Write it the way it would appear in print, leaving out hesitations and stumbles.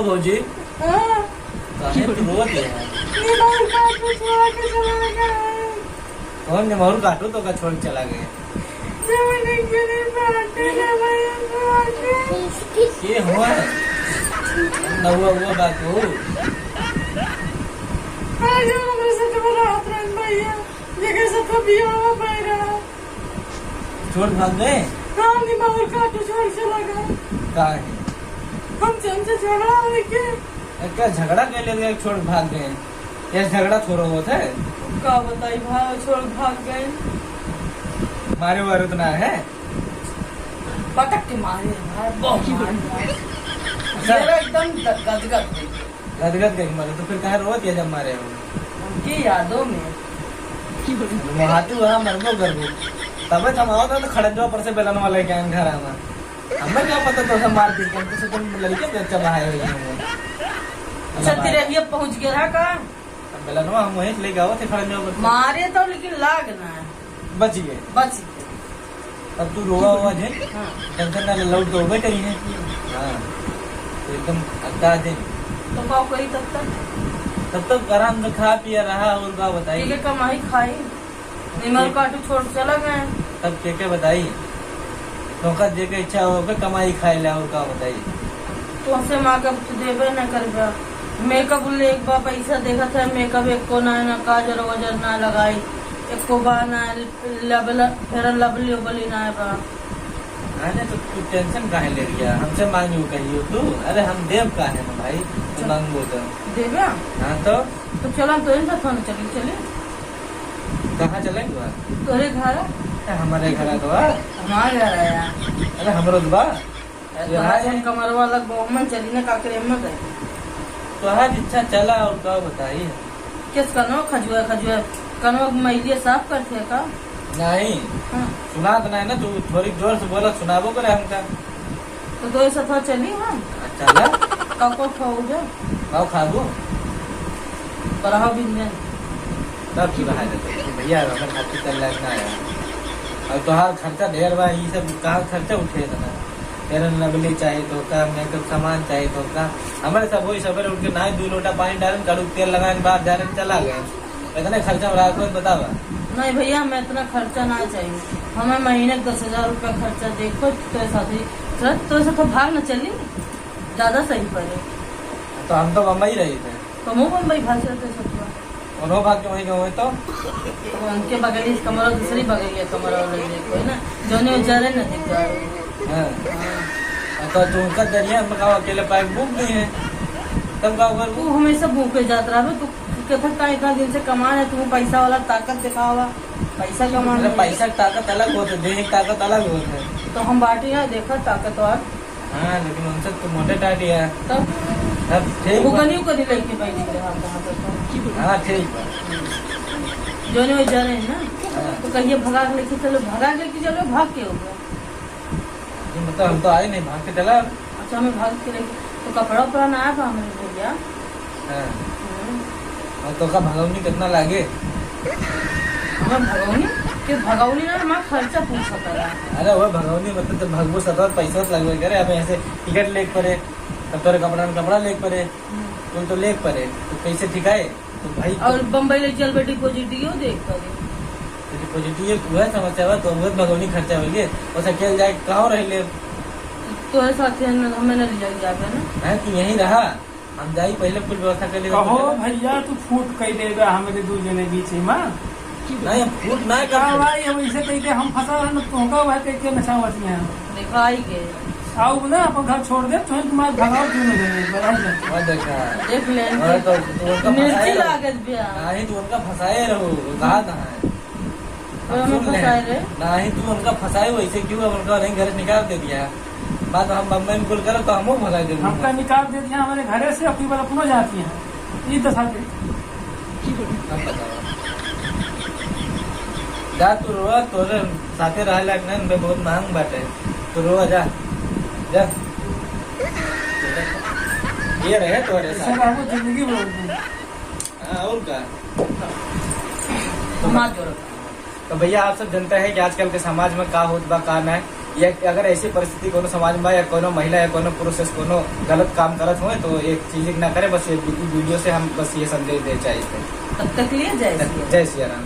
भौजी हाँ, काहे तू रोत है? निमोर काटू छोड़ के चला गया। कौन निमोर काटू तो का छोड़ के चला गए? जमीन के लिए बाटे ना भाई ये हुआ हुआ बात हो। आज हम से तो रात रंग भैया ये कैसे तो बिया हुआ बैरा छोड़ भाग गए? हाँ निमोर काटू छोड़ चला गया। काहे? हम चमचे छोड़ा लेके क्या झगड़ा कर ले छोड़ भाग गए? ये झगड़ा थोड़ा होता है? का बताई भाई छोड़ भाग गए। मारे वारे तो ना है? पटक के मारे भाई बहुत मारे। अच्छा। मेरा एकदम गदगद गदगद गई मारे तो फिर कहा रोत है जब मारे हो? उनकी यादों में महाती वहाँ मरबो करबो तब हम आओ तो खड़ंजो पर से बेलन वाले के घर आना हमें क्या पता तो हम मार दी तो तुम लड़के पे अच्छा बाहर हो गए। अच्छा तेरे ये पहुंच गया का बेलनवा हम वहीं ले गए थे खड़ंजो पर मारे तो लेकिन लाग ना है बच गए। बच तब तू रोवा हुआ जे हाँ। टेंशन ना लौट तो बैठ ही है। हाँ तो एकदम अद्दा दे तो का करी तब तक आराम से खा पिया रहा और का ठीक बताइए है कमाई खाई निमर काटू छोड़ चला गए। तब के बताइए नौका जे के इच्छा हो कमाई खाए ला और का बताइए। तो हमसे माँ का तो देवे न करबा मेकअप ले एक बार पैसा देखा था मेकअप एक को ना काजर वजर ना लगाई एक को बा ना फेर लवली उबली ना बा। अरे तो तू टेंशन काहे ले रही हमसे मांगियो कहियो तू? अरे हम देव काहे ना भाई तू मांगो तो देवे हाँ तो चलो तो इन साथ चली चले कहाँ चलेंगे? तोरे घर हमारे घर तो हमारे घर आया अरे हमरो तो बा कमर वाला बहुमन चली ना काकरे में गए तो हर इच्छा चला और का बताइए। किस कनो खजुआ कनो मैलिए साफ करते का नहीं हाँ। सुना तो नहीं ना तू थोड़ी जोर से बोला सुनाबो करे हमका तो ऐसा था चली हाँ चला काको खाओ जा खाओ खाबो बरहा बिंजन तब की बाहर भैया अगर खाती चल ना आया और तोहार खर्चा ढेर बा ये सब कहाँ खर्चा उठे ना तेरा नबली चाहिए तो का मेकअप सामान चाहिए तो का हमारे सब वही सवेरे उठ के नहाए 2 लोटा पानी डाले कड़ू तेल लगाने बाहर जाने चला गए इतने खर्चा हो रहा है बतावा। नहीं भैया हमें इतना खर्चा ना चाहिए हमें महीने 10,000 रुपया खर्चा देखो तो साथी तो ऐसा तो भाग न चली ज्यादा सही पड़े तो हम तो बम्बई रहे थे तो मुँह बम्बई भाग जाते सकता उन्होंने भाग के वहीं गए तो उनके बगल कमरा दूसरी बगल है कमरा कोई ना जो नहीं जा रहे ना दिखता तो उनका दरिया हम गाँव अकेले पाइप बुक नहीं है तब गाँव घर तू हमेशा भूखे जात रहा तू कहता इतना दिन से कमान है तू पैसा वाला ताकत दिखावा पैसा कमाना पैसा की ताकत अलग होते देने की ताकत अलग होते है तो हम बाटी है देखा ताकतवर। हाँ लेकिन उनसे तो मोटे टाटी है तब ठीक वो गली लेके बैठी हाँ ठीक जो नहीं जा रहे हैं ना तो कहिए भगा के लेके चलो भाग के हो गया मतलब हम तो आए नहीं भाग के चला। अच्छा हमें भाग के लेके तो कपड़ा उपड़ा ना आया हमें भैया और तो का भगवनी कितना लागे हमें भगवनी ना हमारा खर्चा पूछ सकता है। अरे वो भगवनी मतलब जब भगवो सतवर पैसा लगवे करे अब ऐसे टिकट लेक पड़े तब तोरे कपड़ा लेक पड़े तुम तो लेक पड़े तो कैसे ठिकाए तो भाई और बम्बई ले चल बेटी डिपोजिटियो देख पड़े डिपोजिट हुआ समस्या हुआ तो बहुत भगवनी खर्चा हो गए और खेल जाए कहाँ रह ले तो साथ हमें न ले जाए ना है कि यही रहा हम जाई पहले कुछ व्यवस्था कर कहो भैया तू फूट कही देगा हमें दो जने बीच में नहीं फूट ना कर भाई हम ऐसे कही के हम फंसा रहे तो वह कह के नशा वसी हैं दिखाई के आओ ना अपन घर छोड़ दे तो तुम्हारे भगाओ क्यों नहीं और देखा देख ले और तो उनका मिर्ची लागत बिया नहीं तो उनका फंसाए रहो कहा कहाँ है नहीं तू उनका फंसाए वैसे क्यों उनका नहीं घर निकाल दे दिया बात हम बम्बई में कुल करो तो हम भगा दे हमका निकाल दे दिया हमारे घरे से अपनी वाला पुनः जाती है ये दशा के जा तू रोआ तोरे साथे रह लाग नहीं बहुत महंग बात है तू रोआ जा ये रहे तोरे साथ जिंदगी और का तो भैया आप सब जानते हैं कि आजकल के समाज में का होत बा का नहीं या अगर ऐसी परिस्थिति कोनो समाज में या कोनो महिला या कोनो पुरुष कोनो गलत काम करत हुए तो एक चीज ना करे, बस ये वीडियो से हम बस ये संदेश दे चाहिए। तब तक लिए जय जय सिया राम।